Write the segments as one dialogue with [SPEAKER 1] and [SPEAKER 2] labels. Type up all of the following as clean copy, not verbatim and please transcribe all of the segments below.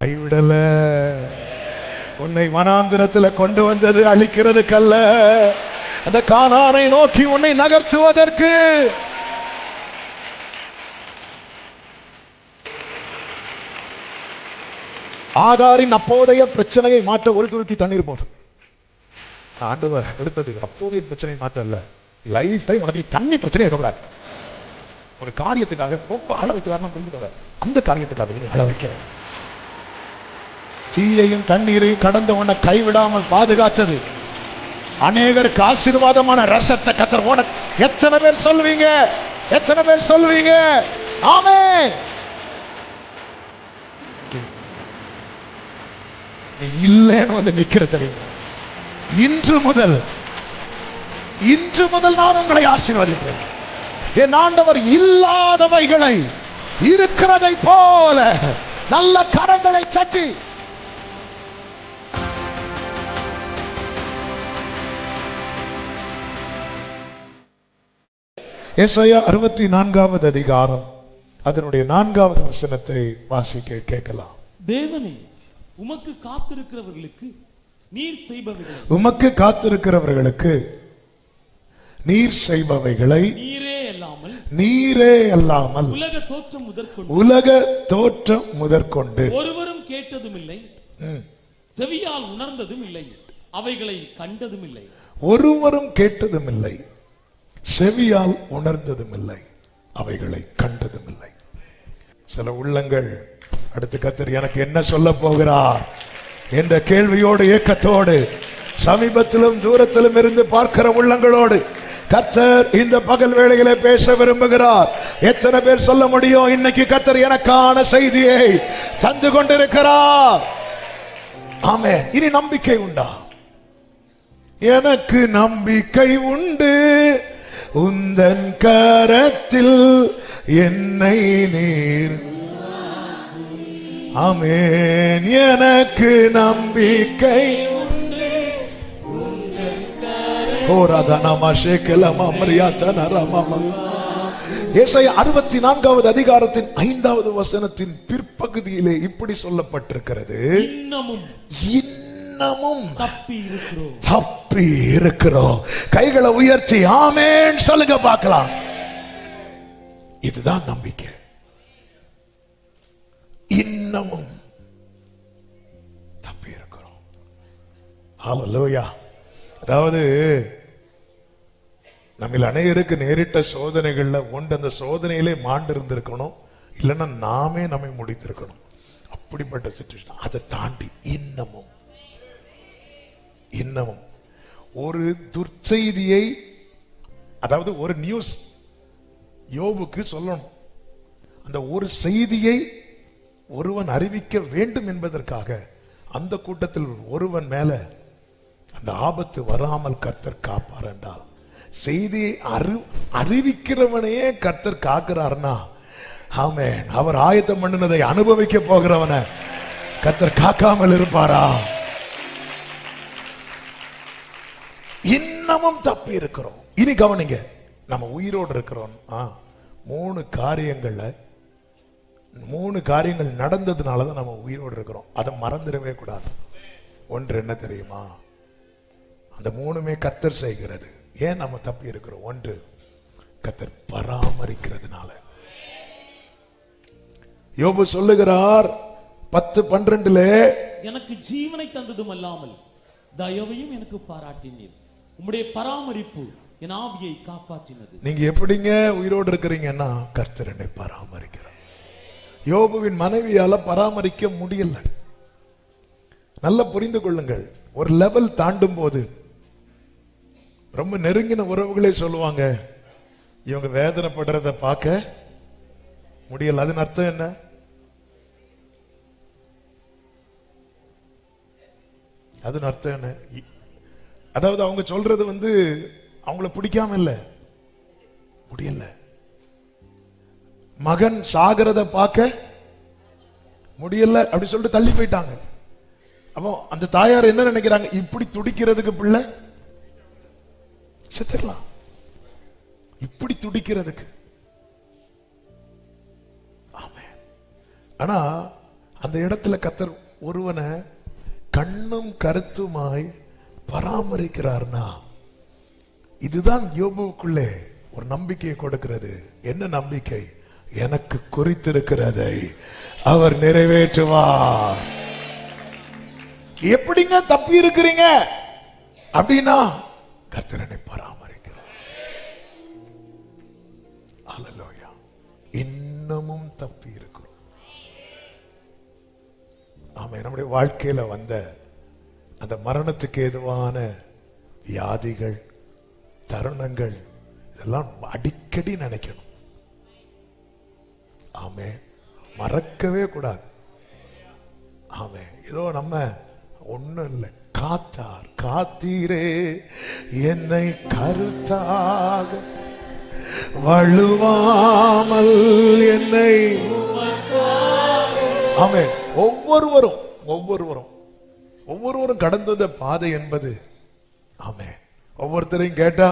[SPEAKER 1] கைவிடல. உன்னை வனாந்திரத்தில் கொண்டு வந்தது அழிக்கிறதுக்கல்ல, அந்த கானானை நோக்கி உன்னை நகர்த்துவதற்கு. ஆகாரின் அப்போதைய பிரச்சனையை மாற்ற ஒரு துருத்தி தண்ணீர் போதும். ஆண்டவர் எடுத்தது அப்போதைய பிரச்சனை மாற்றல்ல, லைஃப் டைம் உனக்கு தண்ணி பிரச்சனை இருக்கக்கூடாது. ஒரு காரியத்துக்காக ரொம்ப அளவுக்கு காரணம் கொண்டு அந்த காரியத்துக்காக அள வைக்க. தீயையும் தண்ணீரையும் கடந்த உன்னை கைவிடாமல் பாதுகாத்தது, அநேகருக்கு ஆசீர்வாதமான ரசத்தை கத்தர் உனக்கு. எத்தனை பேர் சொல்வீங்க? எத்தனை பேர் சொல்வீங்க ஆமென்? நீ இல்லைன்னு வந்து நிக்கிற தெரியும். இன்று முதல் நான் உங்களை ஆசீர்வதிப்பேன். என் ஆண்டவர் இல்லாதவைகளை இருக்கிறதை போல நல்ல கரங்களை தட்டி ஏசாயா 64வது அதிகாரம் அதனுடைய 4வது வசனத்தை வாசிக்க கேட்கலாம்.
[SPEAKER 2] தேவனே, உமக்கு காத்திருக்கிறவர்களுக்கு நீர் செய்பவைகளை,
[SPEAKER 1] உமக்கு காத்திருக்கிறவர்களுக்கு நீர் செய்பவைகளை நீரே அல்லாமல் உலக தோற்றம் முதற்கொண்டு
[SPEAKER 2] ஒருவரும் கேட்டதும் இல்லை, செவியால் உணர்ந்ததும் இல்லை, அவைகளை கண்டதும் இல்லை.
[SPEAKER 1] ஒருவரும் கேட்டதும் இல்லை, செவியால் உணர்ந்ததும் இல்லை, அவைகளை கண்டதும் இல்லை. சில உள்ளங்கள் அடுத்து கர்த்தர் எனக்கு என்ன சொல்ல போகிறார் என்ற கேள்வியோடு ஏக்கத்தோடு சமீபத்திலும் தூரத்திலும் இருந்து பார்க்கிற உள்ளங்களோடு கர்த்தர் இந்த பகல் வேளையிலே பேச விரும்புகிறார். எத்தனை பேர் சொல்ல முடியும், இன்னைக்கு கர்த்தர் எனக்கான செய்தியை தந்து கொண்டிருக்கிறார்? ஆமென். இனி நம்பிக்கை உண்டா? எனக்கு நம்பிக்கை உண்டு, உந்தன் கரத்தில் என்னை நீர். ஆமென். எனக்கு நம்பிக்கை ஏசாயா 64வது அதிகாரத்தின் 5வது வசனத்தின் பிற்பகுதியிலே இப்படி சொல்லப்பட்டிருக்கிறது, இன்னமும் தப்பி இருக்கிறோம். கைகளை உயர்த்தி ஆமென் சொல்லுங்க பார்க்கலாம். இதுதான் நம்பிக்கை. இன்னமும் தப்பி இருக்கிறோம். ஹல்லேலூயா. அதாவது நம்ம அநேகருக்கு நேரிட்ட சோதனைகள்ல ஒன்று அந்த சோதனையிலே மாண்டு இருந்திருக்கணும், இல்லைன்னா நாமே நம்மை முடித்திருக்கணும். அப்படிப்பட்ட சிச்சுவேஷன். அதை தாண்டி இன்னமும் ஒரு துர்ச்செய்தியை, அதாவது ஒரு நியூஸ் யோபுக்கு சொல்லணும். அந்த ஒரு செய்தியை ஒருவன் அறிவிக்க வேண்டும் என்பதற்காக அந்த கூட்டத்தில் ஒருவன் மேல அந்த ஆபத்து வராமல் கர்த்தர் காப்பார் என்றால், செய்தியை அறிவிக்கிறவனையே கர்த்தர் காக்கிறார்னா, ஆமென், அவர் ஆயத்தம் பண்ணினதை அனுபவிக்க போகிறவன கர்த்தர் காக்காமல் இருப்பாரா? இன்னமும் தப்பி இருக்கிறோம். இனி கவனிங்க, நம்ம உயிரோடு இருக்கிறோம். 3 காரியங்கள் நடந்ததுனாலதான் நம்ம உயிரோடு இருக்கிறோம். அதை மறந்துடவே கூடாது. ஒன்று என்ன தெரியுமா? அந்த 3மே கர்த்தர் செய்கிறது. ஏன் நம்ம தப்பி இருக்கிறோம்? ஒன்று, கர்த்தர் பராமரிக்கிறதுனால. யோபு சொல்லுகிறார் 10:12,
[SPEAKER 2] எனக்கு ஜீவனை தந்ததும் அல்லாமல் தயவையும் எனக்கு பாராட்டினீர், உம்முடைய பராமரிப்பு என் ஆவியை காப்பாற்றினது.
[SPEAKER 1] நீங்க எப்படிங்க உயிரோடு இருக்கிறீங்கன்னா, கர்த்தர் என்னை பராமரிக்கிறார். யோபுவின் மனைவியால பராமரிக்க முடியல. நல்லா புரிந்து கொள்ளுங்கள். ஒரு லெவல் தாண்டும் போது ரொம்ப நெருங்கின உறவுகளே சொல்லுவாங்க, இவங்க வேதனைப்படுறத பார்க்க முடியல. அதன் அர்த்தம் என்ன? அதன் அர்த்தம் என்ன? அதாவது அவங்க சொல்றது அவங்கள பிடிக்காம இல்ல, முடியல. மகன் சாகிறத பார்க்க முடியல அப்படி சொல்லிட்டு தள்ளி போயிட்டாங்க. அப்போ அந்த தாயார் என்ன நினைக்கிறாங்க? இப்படி துடிக்கிறதுக்கு பிள்ளை செத்துடலாம், இப்படி துடிக்கிறதுக்கு. ஆமென். ஆனா அந்த இடத்துல கர்த்தர் ஒருவனை கண்ணும் கருத்துமாய் பராமரிக்கிறார்னா, இதுதான் யோபுவுக்குள்ளே ஒரு நம்பிக்கையை கொடுக்கிறது. என்ன நம்பிக்கை? எனக்கு குறித்திருக்கிறதை அவர் நிறைவேற்றுவார். எப்படிங்க தப்பி இருக்கிறீங்க அப்படின்னா, கர்த்தரனை பராமரிக்கிறார். அல்லேலூயா. இன்னமும் தப்பி இருக்கிறோம். ஆமென். நம்முடைய வாழ்க்கையில வந்த அந்த மரணத்துக்கு ஏதுவான வியாதிகள், தருணங்கள், இதெல்லாம் அடிக்கடி நினைக்கணும். ஆமென். மறக்கவே கூடாது. ஆமென். ஏதோ நம்ம ஒண்ணும் இல்லை, காத்தார் காத்தீரே என்னை கருத்தாக வழுவாமல் என்னை. ஆமென். ஒவ்வொருவரும் கடந்து வந்த பாதை என்பது, ஆமென், ஒவ்வொருத்தரையும் கேட்டா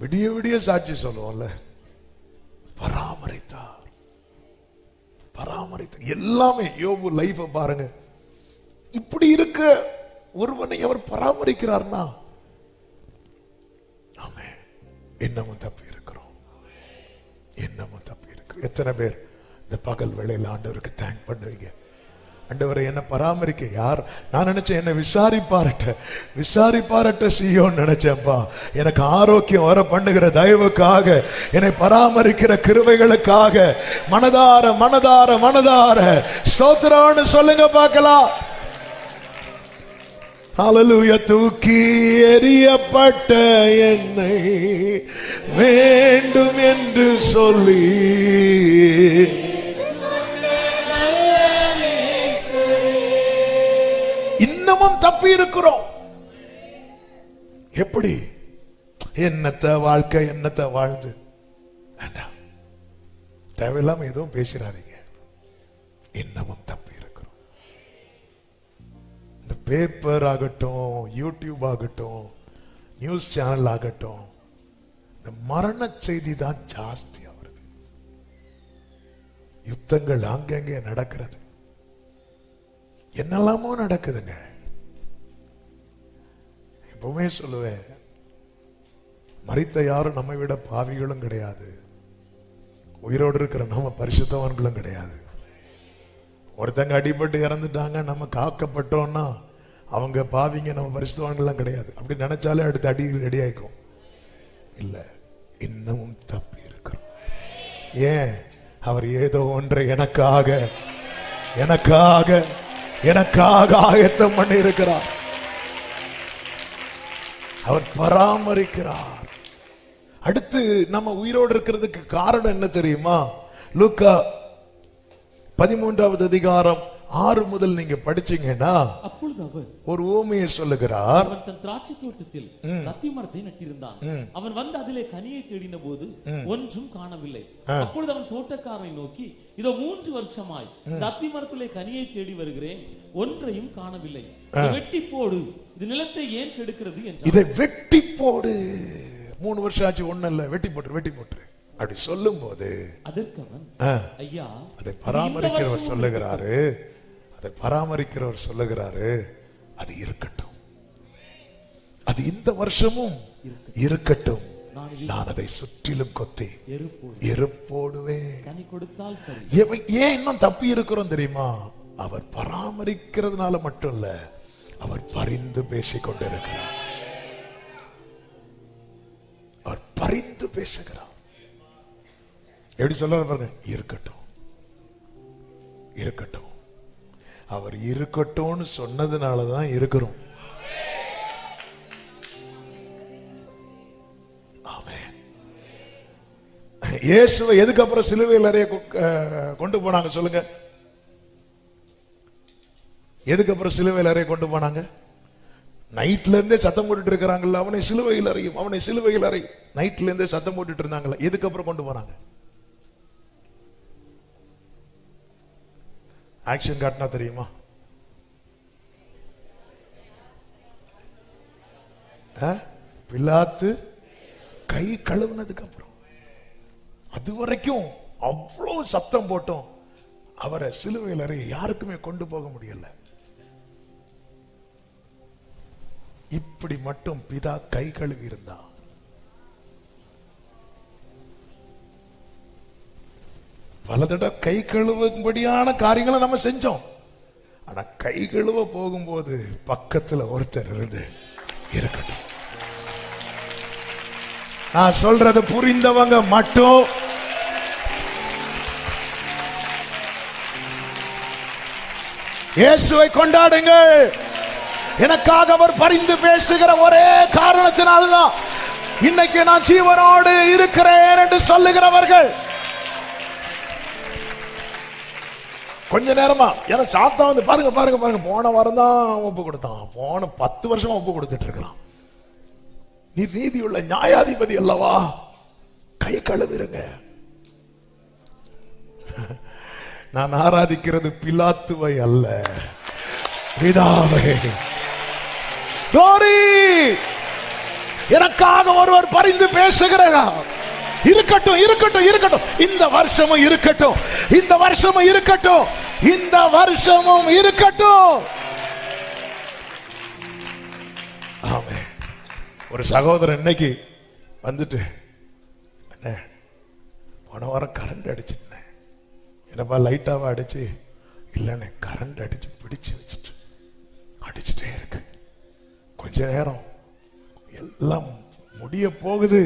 [SPEAKER 1] விடிய விடிய சாட்சி சொல்லுவோம்ல. பராமரித்தார். எல்லாமே யோபு லைஃப் பாருங்க. இப்படி இருக்க ஒருவனை அவர் பராமரிக்கிறார்னா, ஆமென், இன்னமும் தப்பி இருக்கிறோம். எத்தனை பேர் இந்த பகல் வேளையில் ஆண்டவருக்கு தேங்க் பண்ணுவீங்க? ஆண்டவரை என்ன பராமரிக்க யார்? நான் நினைச்சேன் என்ன விசாரிப்பாரட்ட செய்யோன்னு நினைச்சேன்ப்பா. எனக்கு ஆரோக்கியம் வர பண்ணுகிற தயவுக்காக, என்னை பராமரிக்கிற கிருபைகளுக்காக மனதார ஸ்தோத்திரம்னு சொல்லுங்க பார்க்கலாம். ஹல்லேலூயா. தூக்கி எறியப்பட்ட என்னை வேண்டும் என்று சொல்லி இன்னமும் தப்பி இருக்கிறோம். எப்படி? என்னத்த வாழ்க்கை, என்னத்த வாழ்ந்து. வேண்டாம், தேவையில்லாம எதுவும் பேசிடாதீங்க. இன்னமும் தப்பி இருக்கிறோம். இந்த பேப்பர் ஆகட்டும், யூடியூப் ஆகட்டும், நியூஸ் சேனல் ஆகட்டும், இந்த மரண செய்தி தான் ஜாஸ்தி வருது. யுத்தங்கள் அங்கங்கே நடக்கிறது. என்னெல்லாமோ நடக்குதுங்க. எப்பவுமே சொல்லுவேன், மரித்த யாரும் நம்மை விட பாவிகளும் கிடையாது, உயிரோடு இருக்கிற நம்ம பரிசுத்தவான்களும் கிடையாது. ஒருத்தங்க அடிபட்டு இறந்துட்டாங்க, நம்ம காக்கப்பட்டோம்னா அவங்க பாவிங்க, நம்ம பரிசுத்தவான்கள்லாம் கிடையாது. அப்படி நினைச்சாலே அடுத்த அடி ரெடி ஆயிக்கும். இல்ல, இன்னமும் தப்பி இருக்கிறோம். ஏன்? அவர் ஏதோ ஒன்றை எனக்காக ஆயத்தம் பண்ணி இருக்கிறார். அவர் பராமரிக்கிறார். அடுத்து நம்ம உயிரோடு இருக்கிறதுக்கு காரணம் என்ன தெரியுமா? லூக்கா 13வது அதிகாரம் 6 முதல் நீங்க படிச்சீங்கன்னா,
[SPEAKER 2] அப்பொழுது அவர்
[SPEAKER 1] ஒரு உவமையை சொல்லுகிறார்.
[SPEAKER 2] அவன் தன் திராட்சை தோட்டத்தில் அத்தி மரத்தை நட்டிருந்தான். அவன் வந்து அதிலே கனியை தேடின போது ஒன்றும் காணவில்லை. அப்பொழுது அவன் தோட்டக்காரனை நோக்கி, இதோ 3 வருஷமாய் இந்த அத்தி மரத்திலே கனியை தேடி வருகிறேன், ஒன்றையும் காணவில்லை. வெட்டி போடு, இது நிலத்தை ஏன் கெடுக்கிறது என்றார். இதை வெட்டி போடு. 3 வருஷம் ஆச்சு, ஒண்ணு இல்ல, வெட்டி போட்டு அப்படி சொல்லும் போது, அதற்கு அவன், ஐயா, அதை பராமரிக்கிறவர் சொல்லுகிறாரு, அது இருக்கட்டும், அது இந்த வருஷமும் இருக்கட்டும், நான் அதை சுற்றிலும் கொத்தி எருப்போடுவேன். ஏன் இன்னும் தப்பி இருக்கிறோம் தெரியுமா? அவர் பராமரிக்கிறதுனால மட்டும் இல்ல, அவர் பரிந்து பேசிக் கொண்டிருக்கிறார். அவர் பரிந்து பேசுகிறார். எப்படி சொல்ற பாருங்க, இருக்கட்டும். அவர் இருக்கட்டும்னு சொன்னதுனாலதான் இருக்கிறோம். ஆமென். இயேசுவை எதுக்கு அப்புறம் சிலுவையில் அறைய கொண்டு போனாங்க சொல்லுங்க? எதுக்கு அப்புறம் சிலுவையில் அறைய கொண்டு போனாங்க? நைட்ல இருந்தே சத்தம் போட்டுட்டு இருக்கிறாங்கல்ல, அவனை சிலுவையில் அறையும். நைட்ல இருந்தே சத்தம் போட்டுட்டு இருந்தாங்கல்ல, எதுக்கு அப்புறம் கொண்டு போனாங்க? ஆக்ஷன் காட்டினா தெரியுமா? பிலாத்து கை கழுவுனதுக்கு அப்புறம். அது வரைக்கும் அவ்வளவு சத்தம் போட்டோம்,
[SPEAKER 1] அவரை சிலுவையில் அறை யாருக்குமே கொண்டு போக முடியல. இப்படி மட்டும் பிதா கை கழுவி இருந்தா. பல தடவை கை கழுவும்படியான காரியங்களை நம்ம செஞ்சோம். ஆனா கை கழுவ போகும்போது பக்கத்துல ஒருத்தர் இருந்து இருக்கட்டும். நான் சொல்றது புரிந்தவங்க மட்டும் இயேசுவை கொண்டாடுங்கள். எனக்காக அவர் பரிந்து பேசுகிற ஒரே காரணத்தினால்தான் இன்னைக்கு நான் ஜீவனோடு இருக்கிறேன் என்று சொல்லுகிறவர்கள் கொஞ்ச நேரமா. ஏன்னா சாத்தா வந்து பாருங்க பாருங்க பாருங்க, போன வாரம் தான் ஒப்பு கொடுத்தான், போன 10 வருஷமா ஒப்பு கொடுத்துட்டு இருக்கிறான். நீ நீதியுள்ள நியாயாதிபதி அல்லவா, கை கழுவிருங்க. நான் ஆராதிக்கிறது பிலாத்துவை அல்ல, பிதாவை. எனக்காக ஒருவர் பரிந்து பேசுகிறார். இருக்கட்டும் இருக்கட்டும் இருக்கட்டும், இந்த வருஷமும் இருக்கட்டும், இந்த வருஷமும் இருக்கட்டும், இந்த வருஷமும் இருக்கட்டும். ஆமென். ஒரு சகோதரன் இன்னைக்கு வந்துட்டு, அண்ணே போன வாரம் கரண்ட் அடிச்சுட்டேன். என்னப்பா லைட்டாவா அடிச்சு? இல்லைண்ணே கரண்ட் அடிச்சு பிடிச்சு வச்சுட்டு அடிச்சுட்டே இருக்கு. கொஞ்ச நேரம் எல்லாம் முடிய போகுது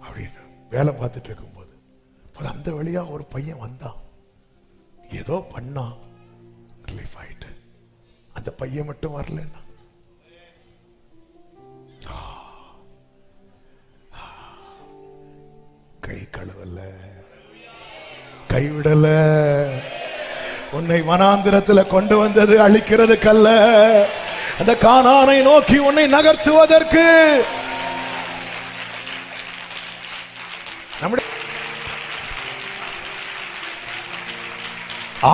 [SPEAKER 1] அப்படின்னு வேலை பார்த்துட்டு இருக்கும்போது அந்த வழியா ஒரு பையன் வந்தான். ஏதோ பண்ணா ரிலீஃப் ஆயிட்டு. அந்த பையன் மட்டும் வரலன்னா கை கழுவல, கைவிடல. உன்னை வனாந்திரத்தில் கொண்டு வந்தது அழிக்கிறதுக்கல்ல, அந்த கானானை நோக்கி உன்னை நகர்த்துவதற்கு. நம்முடைய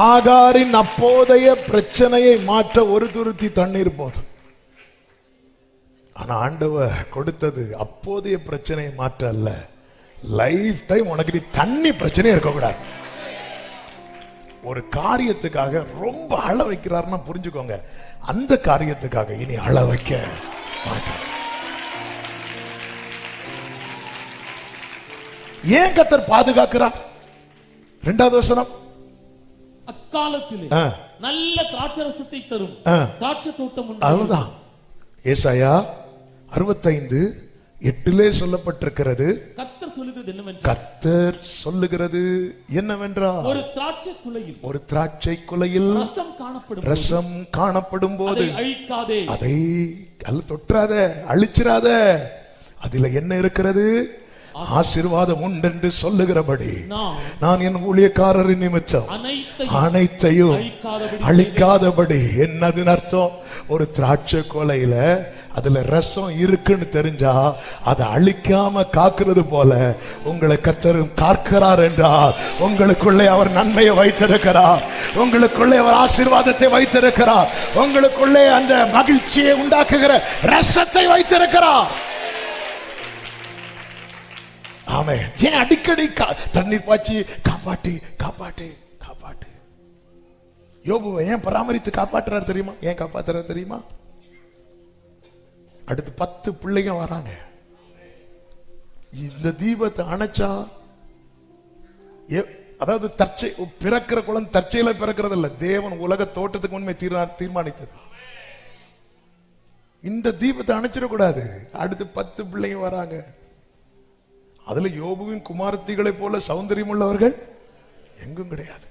[SPEAKER 1] ஆகாரின் அப்போதைய பிரச்சனையை மாற்ற ஒரு துருத்தி தண்ணீர் போதும். ஆனா ஆண்டவர் கொடுத்தது அப்போதைய பிரச்சனையை மாற்ற அல்ல, லைஃப் டைம் உனக்கு நீ தண்ணி பிரச்சனை இருக்கக்கூடாது. ஒரு காரியத்துக்காக ரொம்ப அழ வைக்கிறாருன்னா புரிஞ்சுக்கோங்க, அந்த காரியத்துக்காக இனி அழ வைக்க மாட்டார். ஏன் கர்த்தர் பாதுகாக்கிறார்? 2வது வசனம்,
[SPEAKER 2] அக்காலத்திலே நல்ல திராட்சரசத்தை தரும் திராட்சை தோட்டம் உண்டு.
[SPEAKER 1] அவ்வளவுதான். ஏசாயா 65:8 சொல்லப்பட்டிருக்கிறது.
[SPEAKER 2] கர்த்தர் சொல்லுகிறது என்னவென்றால்,
[SPEAKER 1] கர்த்தர் சொல்லுகிறது என்னவென்றால், ஒரு திராட்சை குலையில் ரசம் காணப்படும் போது அதை தொற்றாத, அழிச்சிராத. அதுல என்ன இருக்கிறது? ஆசீர்வாதம் உண்டென்று சொல்லுகிறபடி நான் என் ஊழியக்காரரின் நிமித்தம் அனைத்தையும் அழிக்காதபடி. என்னதுன்னு அர்த்தம்? ஒரு திராட்சை கொலையில அதுல ரசம் இருக்குன்னு தெரிஞ்சா அதை அழிக்காம காக்கிறது போல உங்களை கர்த்தர் காக்கிறார் என்றால் உங்களுக்குள்ளே அவர் நன்மையை வைத்திருக்கிறார், உங்களுக்குள்ளே அவர் ஆசீர்வாதத்தை வைத்திருக்கிறார், உங்களுக்குள்ளே அந்த மகிழ்ச்சியை உண்டாக்குகிற ரசத்தை வைத்திருக்கிறார். ஆமென். ஏன் அடிக்கடி தண்ணீர் பாய்ச்சி காப்பாட்டி காப்பாட்டி காப்பாட்டு? யோபுவை ஏன் பராமரித்து காப்பாற்றுறாரு தெரியுமா? ஏன் காப்பாற்றுறாரு தெரியுமா? அடுத்து 10 பிள்ளைங்க வராங்க. இந்த தீபத்தை அணைச்சா, அதாவது பிறக்கிற குழந்தை தற்செயல பிறக்கிறது இல்ல, தேவன் உலக தோட்டத்துக்கு உண்மை தீர்மானித்தது. இந்த தீபத்தை அணைச்சிடக்கூடாது. அடுத்து 10 பிள்ளைங்க வராங்க. அதுல யோபுவின் குமாரத்திகளை போல சௌந்தரியம் உள்ளவர்கள் எங்கும் கிடையாது.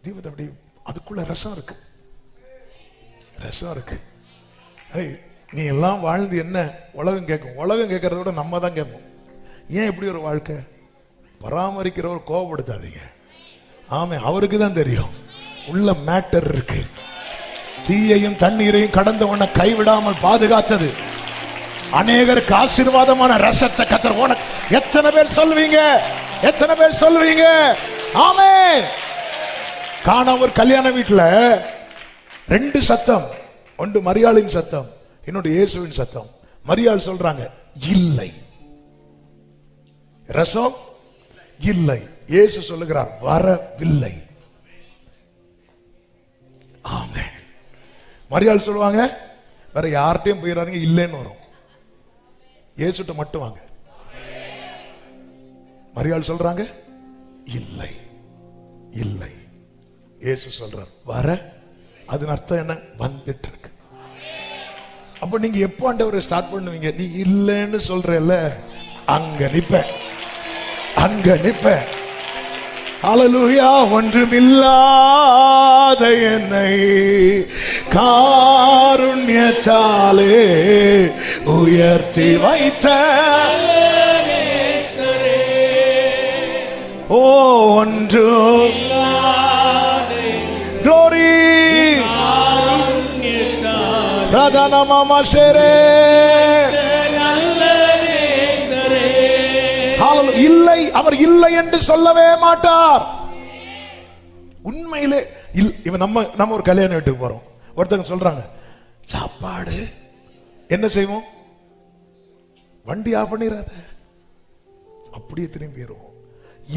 [SPEAKER 1] தீபத்தை அப்படி அதுக்குள்ள ரசம் இருக்கு, ரசம் இருக்கு. நீ எல்லாம் வாழ்ந்து என்ன உலகம் கேட்கும்? உலகம் கேட்கறத விட நம்ம தான் கேட்போம். ஏன் இப்படி ஒரு வாழ்க்கை? பராமரிக்கிறவர் கோபப்படுத்தாதீங்க. ஆமே, அவருக்கு தான் தெரியும் உள்ள மேட்டர் இருக்கு. தீயையும் தண்ணீரையும் கடந்தவன கைவிடாமல் பாதுகாத்தது அநேகருக்கு ஆசீர்வாதமான ரசத்தை கர்த்தர் உனக்கு. எத்தனை பேர் சொல்வீங்க? எத்தனை பேர் சொல்வீங்க? ஆமென். காண ஒரு கல்யாண வீட்டுல 2 சத்தம், ஒன்று மரியாளின் சத்தம், இன்னொன்று இயேசுவின் சத்தம். மரியாள் சொல்றாங்க இல்லை, ரசம் இல்லை. இயேசு சொல்லுகிறார் வரவில்லை. ஆமென். மரியாள் சொல்லுவாங்க வேற யார்கிட்டயும் போயிடாதீங்க, இல்லைன்னு வரும். இயேசுட்ட மட்டும் வாங்க. மரியாள் சொல்றாங்க இல்லை இல்லை. இயேசு சொல்றார் வர. அதன் அர்த்தம் என்ன? வந்துட்டு இருக்கு. அப்ப நீங்க எப்போ ஆண்டவரை ஸ்டார்ட் பண்ணுவீங்க? நீ இல்லைன்னு சொல்றல, அங்க நிப்ப, அங்க நிப்ப. ஹல்லேலூயா. ஒன்றுமில்லாத என்னை காருண்யத்தாலே உயர்த்தி வைத்த ஓ ஒன்றும் glory பிரதானமா ஷேரே. இல்லை, அவர் இல்லை என்று சொல்லவே மாட்டார். உண்மையிலே இவன் நம்ம ஒரு கல்யாண வீட்டுக்கு போறோம், ஒருத்தங்க சொல்றாங்க சாப்பாடு என்ன செய்வோம்? வண்டி ஆஃப் பண்ணிடாத, அப்படியே திரும்பிடுவோம்.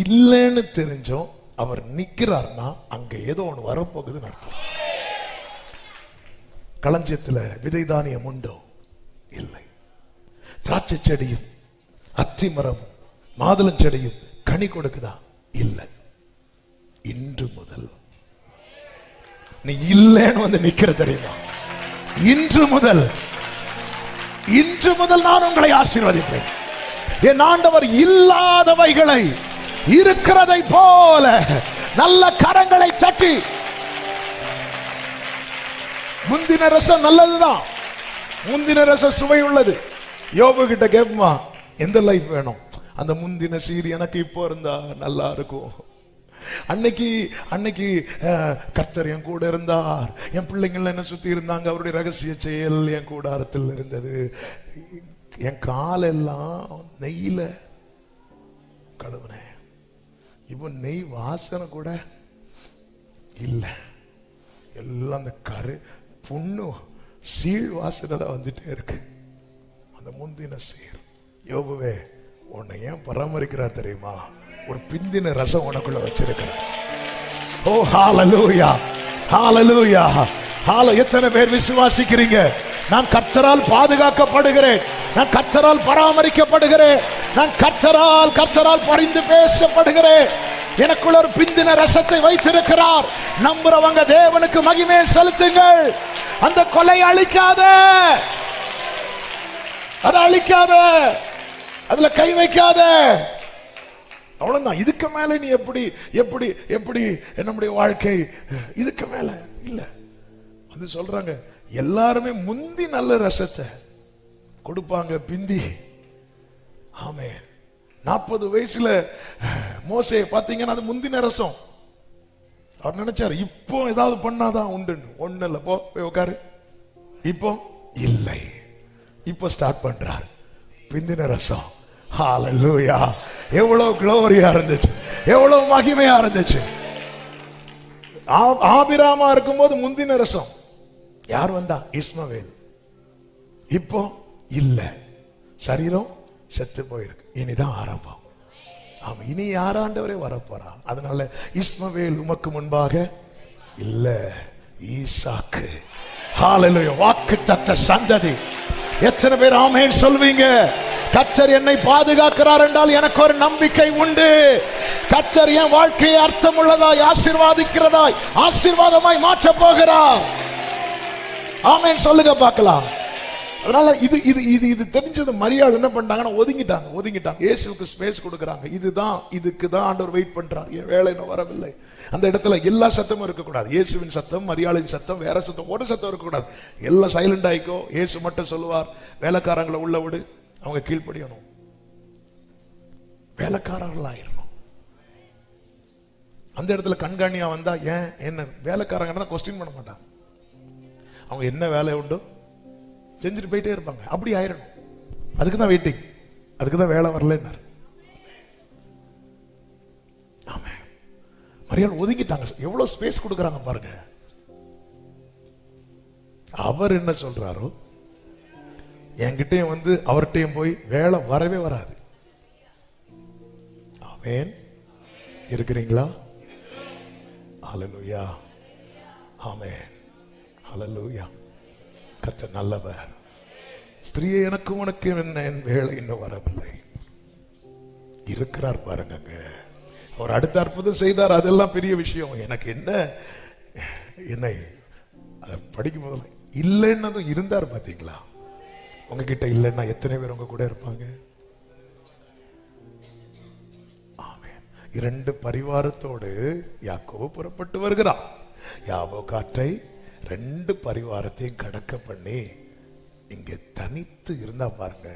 [SPEAKER 1] இல்லைன்னு தெரிஞ்சோம் அவர் நிக்கிறார்னா அங்க ஏதோ ஒண்ணு வரப்போகுதுன்னு அர்த்தம். களஞ்சியத்துல விதை தானியம் உண்டோ? இல்லை. திராட்சை செடியும் அத்தி மரமும் மாதுளஞ்செடியும் கனி கொடுக்குதா? இல்லை. இன்று முதல் நீ இல்லைன்னு வந்து நிக்கிற தெரியுமா? இன்று முதல் நான் உங்களை ஆசீர்வதிப்பேன். என் ஆண்டவர் இல்லாதவைகளை இருக்கிறதை போல நல்ல கரங்களை தட்டி. முந்தின ரசம் நல்லதுதான், முந்தின ரசம் சுவை உள்ளது. யோபு கிட்ட கேட்போமா எந்த லைஃப் வேணும்? அந்த முந்தின சீர் எனக்கு இப்போ இருந்தா நல்லா இருக்கும். அன்னைக்கு கர்த்தர் என் கூட இருந்தார், என் பிள்ளைங்கள் என்ன சுத்தி இருந்தாங்க, அவருடைய ரகசிய செயல் என் கூடாரத்தில் இருந்தது, என் காலெல்லாம் நெய்யில கழுவுனேன். இப்போ நெய் வாசனை கூட இல்ல, எல்லாம் அந்த கரு புண்ணு சீழ் வாசனை தான் வந்துட்டே இருக்கு. அந்த முந்தின சீர். யோபுவே, உன்னை ஏன் பராமரிக்கிறார் தெரியுமா? ஒரு பிந்தின ரசம் உனக்குள்ள வச்சிருக்கிறார். ஓ ஹalleluya, ஹalleluya, எத்தனை பேர் விசுவாசிக்கிறீங்க? நான் கர்த்தரால் பாதுகாக்கப்படுகிறேன், நான் கர்த்தரால் பராமரிக்கப்படுகிறேன், நான் கர்த்தரால் பரிந்து பேசப்படுகிறேன். எனக்குள்ள ஒரு பிந்தின ரசத்தை வைத்திருக்கிறார். நம்புறவங்க தேவனுக்கு மகிமையை செலுத்துங்கள். அந்த கொலை அழிக்காத, அதை அழிக்காத, அதுல கை வைக்காத. அவ்வளவுதான். இதுக்கு மேல நீ எப்படி எப்படி எப்படி நம்முடைய வாழ்க்கை இதுக்கு மேல இல்ல. அது சொல்றாங்க எல்லாருமே முந்தி நல்ல ரசத்தை கொடுப்பாங்க, பிந்தி. ஆமே. 40 வயசுல மோசே பாத்தீங்கன்னா அது முந்தின ரசம். அவர் நினைச்சாரு இப்போ ஏதாவது பண்ணாதான் உண்டு. ஒண்ணு இல்ல, போய் உட்காரு. இப்போ இல்லை, இப்போ ஸ்டார்ட் பண்றார் பிந்தின ரசம். ஹalleluya. எவ்வளவு குளோரியா இருந்துச்சு, எவ்வளவு மகிமையா இருந்துச்சு. ஆபிராமா இருக்கும்போது முந்தின ரசம். யார் வந்தா? இஸ்மவேல். இப்போ இல்ல, சரீரம் செத்து போயிருக்கு. இனிதான் ஆரம்பம். ஆமா, இனி யாராண்டவரே வரப்போறா. அதனால இஸ்மவேல் உமக்கு முன்பாக இல்ல, ஈசாக்கு. ஹalleluya. வாக்குத்தத்த சந்ததி. எத்தனை பேர் ஆமென் சொல்வீங்க? கர்த்தர் என்னை பாதுகாக்கிறார் என்றால் எனக்கு ஒரு நம்பிக்கை உண்டு. கர்த்தர் என் வாழ்க்கையை அர்த்தம் உள்ளதாய் ஆசீர்வாதிக்கிறதாய் ஆசீர்வாதமாய் மாற்ற போகிறார். ஆமென் சொல்லுங்க பார்க்கலாம். அதனால இது இது இது இது தெரிஞ்சது மரியாள் என்ன பண்ணாங்கன்னா ஒதுங்கிட்டாங்க. இயேசுவுக்கு ஸ்பேஸ் கொடுக்கறாங்க. இதுக்கு தான் ஆண்டவர் வெயிட் பண்றார். என் வேலை இன்னும் வரவில்லை. அந்த இடத்துல எல்லா சத்தமும் இருக்கக்கூடாது. இயேசுவின் சத்தம், மரியாளின் சத்தம், வேற சத்தம், ஒரு சத்தம் இருக்கக்கூடாது. எல்லாம் சைலண்ட் ஆயிக்கோ. இயேசு மட்டும் சொல்லுவார், வேலைக்காரங்களை உள்ள விடு, அவங்க கீழ்ப்படியணும், வேலைக்காரர்களாயிரணும். அந்த இடத்துல கண்காணியா வந்தா ஏன் என்ன வேலைக்காரங்க தான் கொஸ்டின் பண்ண மாட்டாங்க. அவங்க என்ன வேலை உண்டோ செஞ்சுட்டு போயிட்டே இருப்பாங்க. அப்படி ஆயிரணும். அதுக்கு தான் வெயிட்டிங், அதுக்கு தான் வேலை வரலன்னாரு. ஆமா, மரியாள் ஒதுங்கிட்டாங்க. எவ்வளவு ஸ்பேஸ் கொடுக்கறாங்க பாருங்க. அவர் என்ன சொல்றாரோ என்கிட்டயும் வந்து அவர்கிட்டயும் போய் வேலை வரவே வராது. ஆமென். இருக்கிறீங்களா? ஹல்லேலூயா, ஆமென், ஹல்லேலூயா. கர்த்தர் நல்லவர். ஸ்திரீயே, எனக்கு உனக்கு என்ன, என் வேலை இன்னும் வரவில்லை. இருக்கிறார் பாருங்க. அவர் அடுத்த அற்புதம் செய்தார், அதெல்லாம் பெரிய விஷயம். எனக்கு என்ன, என்னை படிக்கும் போது இல்லைன்னதும் இருந்தார். பாத்தீங்களா? உங்ககிட்ட இல்லைன்னா எத்தனை பேர் உங்க கூட இருப்பாங்க? ஆமென். 2 பரிவாரத்தோடு யாக்கோபு புறப்பட்டு வருகிறார். யாபோ காற்றை 2 பரிவாரத்தையும் கடக்க பண்ணி இங்க தனித்து இருந்தா பாருங்க.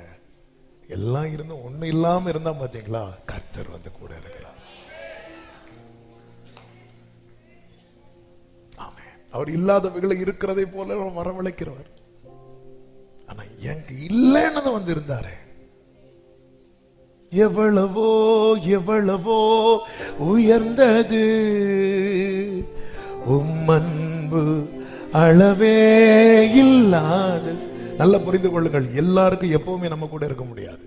[SPEAKER 1] எல்லாம் இருந்தும் ஒண்ணு இல்லாம இருந்தா பாத்தீங்களா? கர்த்தர் வந்து கூட இருக்கிறார். ஆமென். அவர் இல்லாதவைகளை இருக்கிறதை போல வரவழைக்கிறவர். ஆனா எங்க இல்லைன்னு வந்து இருந்தாரு. எவ்வளவோ எவ்வளவோ உயர்ந்தது உம்மன்பு, அளவே இல்லாது. நல்லா புரிந்து கொள்ளுங்கள், எல்லாருக்கும் எப்பவுமே நம்ம கூட இருக்க முடியாது.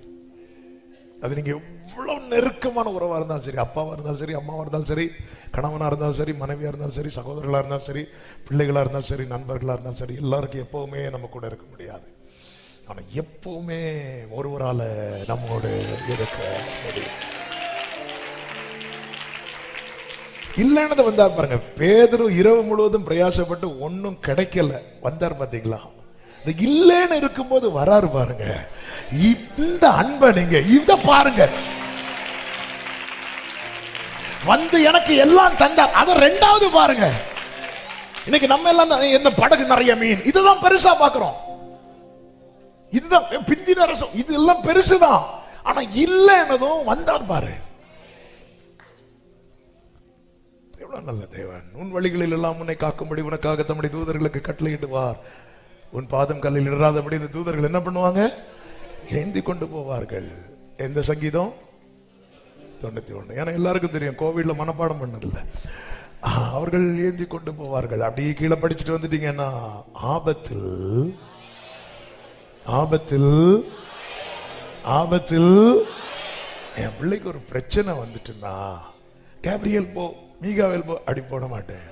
[SPEAKER 1] அது நீங்க எவ்வளவு நெருக்கமான உறவா இருந்தாலும் சரி, அப்பாவா இருந்தாலும் சரி, அம்மாவா இருந்தாலும் சரி, கணவனா இருந்தாலும் சரி, மனைவியா இருந்தாலும் சரி, சகோதரர்களா இருந்தாலும் சரி, பிள்ளைகளா இருந்தாலும் சரி, நண்பர்களா இருந்தாலும் சரி, எல்லாருக்கும் எப்பவுமே நம்ம கூட இருக்க முடியாது. ஆனா எப்பவுமே ஒருவரால நம்மோடு இருக்க முடியும். இல்லைன்னு வந்தார் பாருங்க. பேதுரு இரவு முழுவதும் பிரயாசப்பட்டு ஒன்னும் கிடைக்கல, வந்தார். பாத்தீங்களா? இந்த இல்லைன்னு இருக்கும்போது வராரு பாருங்க. இந்த அன்பை நீங்க இத பாருங்க. வந்து எனக்கு எல்லாம் தந்தார். அத 2வது பாருங்க. இன்னைக்கு நம்ம எல்லாம் இந்த படகு நிறைய மீன், இதுதான் பெருசா பாக்குறோம். இதுதான் பிந்தின ரசம், இது எல்லாம் பெருசுதான். ஆனா இல்லைன்னதும் வந்தார் பாரு. எவ்வளவு நல்ல தேவன். உன் வழிகளில் எல்லாம் உன்னை காக்கும்படி உனக்காக தம்முடைய தூதர்களுக்கு கட்டளையிடுவார். உன் பாதம் கல்லில் இடராதபடி இந்த தூதர்கள் என்ன பண்ணுவாங்க? ஏந்தி கொண்டு போவார்கள். எந்த சங்கீதம்? 91. ஏன்னா எல்லாருக்கும் தெரியும், கோவிட்ல மனப்பாடம் பண்ணதில்லை. அவர்கள் ஏந்தி கொண்டு போவார்கள். அப்படியே கீழே படிச்சுட்டு வந்துட்டீங்கன்னா, ஆபத்தில் ஆபத்தில் ஆபத்தில் என் பிள்ளைக்கு ஒரு பிரச்சனை வந்துட்டுன்னா, கேப்ரியல் போ, மீகாவேல் போ, அப்படி போட மாட்டேன்.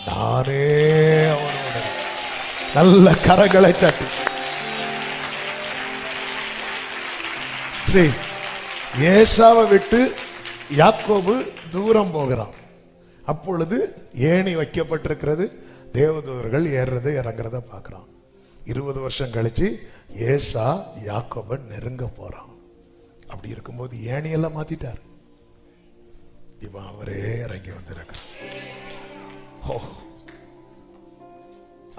[SPEAKER 1] நானே அவனோட நல்ல கரங்களை தட்டி சரி. ஏசாவை விட்டு யாக்கோபு தூரம் போகிறான். அப்பொழுது ஏணி வைக்கப்பட்டிருக்கிறது. தேவதூதர்கள் ஏறுறது இறங்குறத பார்க்கிறான். 20 வருஷம் கழிச்சு ஏசா யாக்கோபை நெருங்க போறான். அப்படி இருக்கும்போது ஏணியெல்லாம் மாத்திட்டார். இவன் அவரே இறங்கி வந்திருக்கிறான்.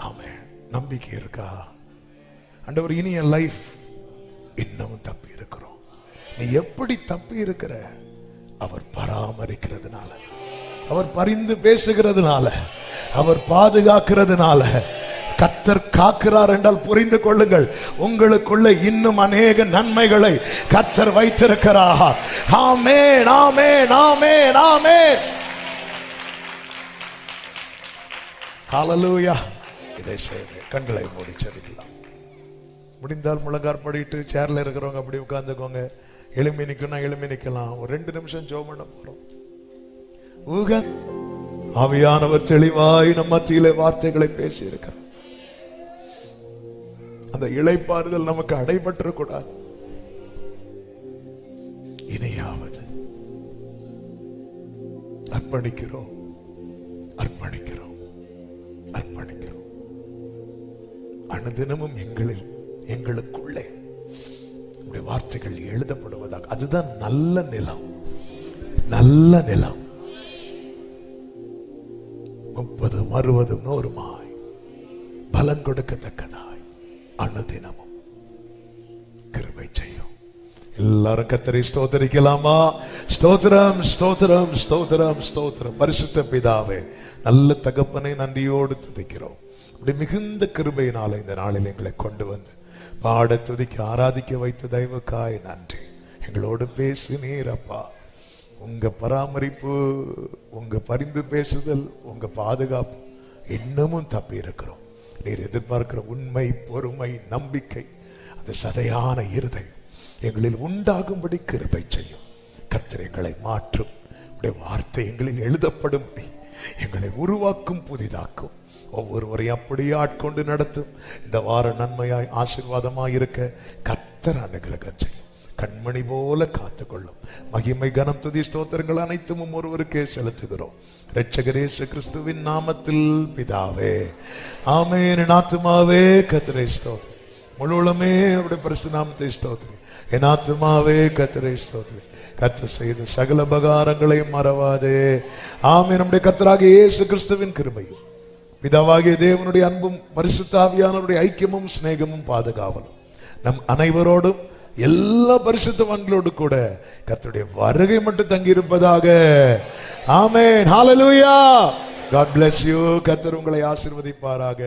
[SPEAKER 1] ஆமென். நம்பிக்கை இருக்கா? ஆண்டவர், இனி என் லைஃப் இன்னமும் தப்பி இருக்கிறோம். நீ எப்படி தப்பி இருக்கிற? அவர் பராமரிக்கிறதுனால, அவர் பரிந்து பேசுகிறதுனால, அவர் பாதுகாக்கிறதுனால. கர்த்தர் காக்கிறார் என்றால் புரிந்து கொள்ளுங்கள், உங்களுக்குள்ள இன்னும் அநேக நன்மைகளை கர்த்தர் வைத்திருக்கிறார். ஆமென், ஆமென், ஆமென், ஆமென். ஹல்லேலூயா. இதை செய்யுங்க. கண்களை மூடி செபிக்கலாம். முடிந்தால் முழங்கார் படிட்டு சேர்ல இருக்கிறவங்க அப்படி உட்கார்ந்துக்கோங்க. எழுமி நிக்கணும், எழுமி நிக்கலாம். ஒரு 2 நிமிஷம் ஜெபம் பண்ண போறோம். ஆவியானவர் தெளிவாய் நம் மத்தியிலே வார்த்தைகளை பேசி இருக்கிறார். அந்த இளைப்பாறுதல் நமக்கு அடைபற்ற கூடாது. இனியாவது அர்ப்பணிக்கிறோம், அர்ப்பணிக்கிறோம், அர்ப்பணிக்கிறோம். அனுதினமும் எங்களுக்குள்ளே உடைய வார்த்தைகள் எழுதப்படுவதாக. அதுதான் நல்ல நிலம், நல்ல நிலம். 30, 60, 100 பலன் கொடுக்கத்தக்கதாய் அனுதினமும் கிருபை செய்யும். எல்லாரும் கர்த்தரை ஸ்தோத்திரிக்கலாமா? ஸ்தோத்திரம், ஸ்தோத்திரம், ஸ்தோத்திரம், ஸ்தோத்திரம். பரிசுத்த பிதாவே, நல்ல தகப்பனை நன்றியோடு துதிக்கிறோம். அப்படி மிகுந்த கிருபையினால இந்த நாளில் எங்களை கொண்டு வந்து பாட, துதிக்க, ஆராதிக்க வைத்த தெய்வக்காய் நன்றி. எங்களோடு பேசுனீர் அப்பா. உங்க பராமரிப்பு, உங்க பரிந்து பேசுதல், உங்க பாதுகாப்பு இன்னமும் தப்பி இருக்கிறோம். நீர் எதிர்பார்க்கிற உண்மை, பொறுமை, நம்பிக்கை, அந்த சதையான இருதயம் எங்களில் உண்டாகும்படி கிருபை செய்யும். கர்த்தர் எங்களை மாற்றும். உடைய வார்த்தை எங்களில் எழுதப்படும்படி எங்களை உருவாக்கும், புதிதாக்கும். ஒவ்வொருவரையும் அப்படியே ஆட்கொண்டு நடத்தும். இந்த வார நன்மையாய் ஆசீர்வாதமாய் இருக்க கர்த்தர் அனுகிரகம் செய்யும். கண்மணி போல காத்துக்கொள்ளும். மகிமை, கனம், துதி, ஸ்தோத்திரங்கள் அனைத்தும் ஒருவருக்கே செலுத்துகிறோம். இரட்சகர் இயேசு கிறிஸ்துவின் நாமத்தில் பிதாவே, ஆமென். என் ஆத்துமாவே கர்த்தரை ஸ்தோத்திரி, முழுவலுமே அவருடைய பரிசுத்த நாமத்தை ஸ்தோத்திரி. என் ஆத்துமாவே கர்த்தரை ஸ்தோத்திரி. கர்த்தர் செய்த சகல உபகாரங்களையும் மறவாதே. ஆமென். நம்முடைய கர்த்தராகிய இயேசு கிறிஸ்துவின் கிருபையும், பிதாவாகிய தேவனுடைய அன்பும், பரிசுத்த ஆவியானவருடைய ஐக்கியமும், சிநேகமும், பாதுகாவலும் நம் அனைவரோடும், எல்லா பரிசுத்தவான்களோடு கூட கர்த்தருடைய வருகை மட்டும் தங்கி இருப்பதாக. ஆமென். ஹalleluya. God bless you. கர்த்தர் உங்களை ஆசீர்வதிப்பாராக.